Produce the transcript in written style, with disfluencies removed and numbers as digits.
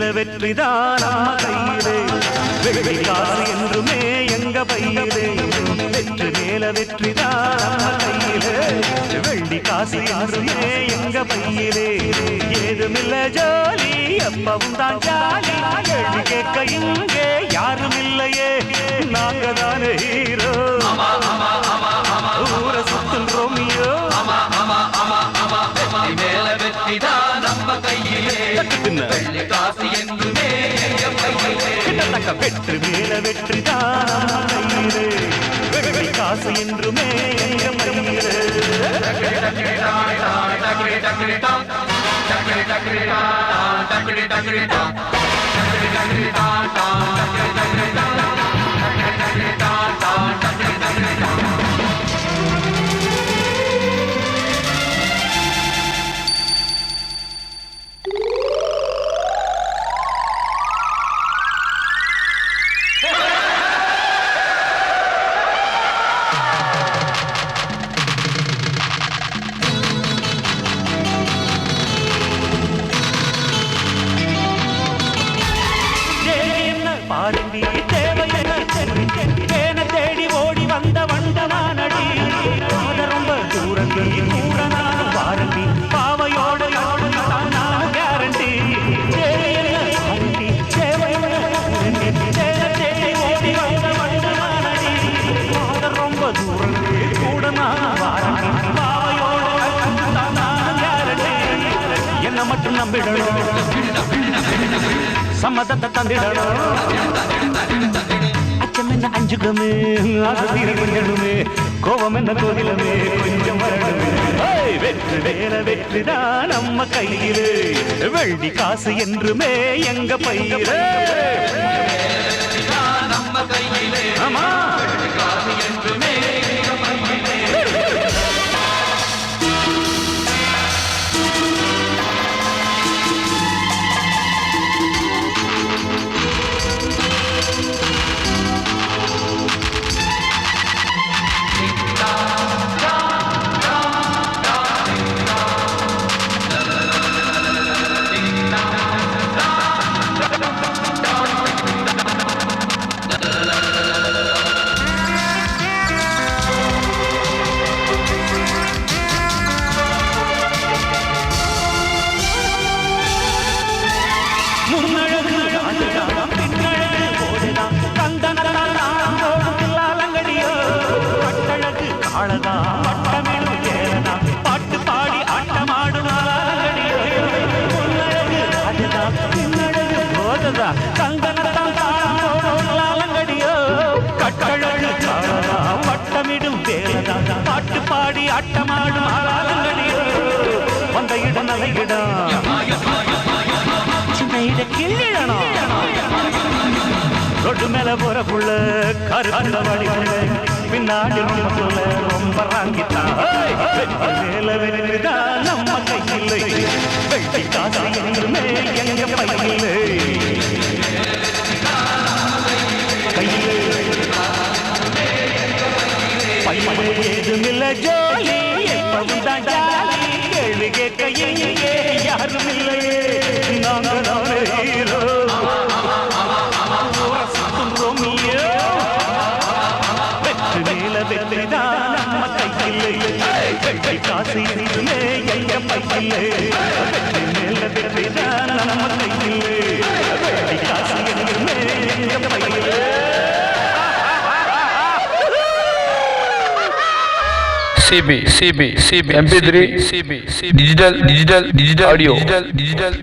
மேல வெற்றிதான் நம்ம கையிலே வெள்ளி காசு என்றுமே எங்க பையிலே வெற்றி மேல வெற்றிதான் நம்ம கையிலே வெள்ளி காசு என்றுமே எங்க பையிலே ஏதுமில்ல ஜோலி எப்பவும் தான் ஜாலி கேள்வி கேட்க இங்கே யாரும் இல்லையே நாங்க தானே ஹீரோ ஊர சுத்தும் ரோமியோ மேல வெற்றிதான் நம்ம கையிலே வெள்ளி காசு என்றுமே எங்க பையிலே வெற்றி மேல வெற்றிதான் நம்ம கையிலே வெள்ளி காசு என்றுமே எங்க பையிலே பாருண்டி தேவையான தேடி ஓடி வந்த வண்டனானடி ரொம்ப தூரந்தி கூட நான் பாருண்டி பாவையோட நான் கேரண்டி தேடி வந்த வண்டனானடி ரொம்ப தூரந்தி கூட நான் பாருண்டி பாவையோட நான் கேரண்டி என்ன மட்டும் நம்பிடணும் சம்மதத்தை தந்திடணும் அச்சம் என்ன அஞ்சுகமே ஆசை கொஞ்சமே கோபம் என்ன கோவிலமே கொஞ்சம் வரணுமே வெற்றி வேற வெற்றிதான் நம்ம கையிலே வெள்ளி காசு என்றுமே எங்க பையிலே நம்ம கையிலே ஆமா காசு என்றுமே முன்னழகு பின்னழகு போதுதான் தந்தனங்கடியோ பட்டழகு காளதா வட்டமிழு ஏறதா பாட்டு பாடி ஆட்டமாடுமாடியோ முன்னழகு அதுதான் பின்னழகு போதுதா தந்தனங்கடியோ கட்டழகு காளதா வட்டமிடும் வேலதா பாட்டு பாடி ஆட்டமாடும் ஆளாங்கடியோ வந்த இடம் நல்ல இடம் ரொட்டு மேல போற புள்ள கருந்த வழிகள பின்னாடி சொல்ல ரொம்ப ராங்கித்தான் மேல வெற்றிதான் நம்ம கையில்லை வெள்ளி காசு என்றுமே எங்க பையில்லை கையிலே பையிலே ஏதுமில்ல ஜோலி எப்பவும் தான் ஜாலி கேள்வி கேட்க எங்கே யாரும் இல்லையே நாங்க தானே ஹீரோ ரோமியோ வெற்றி மேல வெற்றிதான் நம்ம கையில்லை வெற்றி காசு என்றுமே எங்க பையில்லை வெற்றி மேல வெற்றிதான் நம்ம கையில்லை வெற்றி காசு என்றுமே எங்க பையில்லை CB MP3 digital audio digital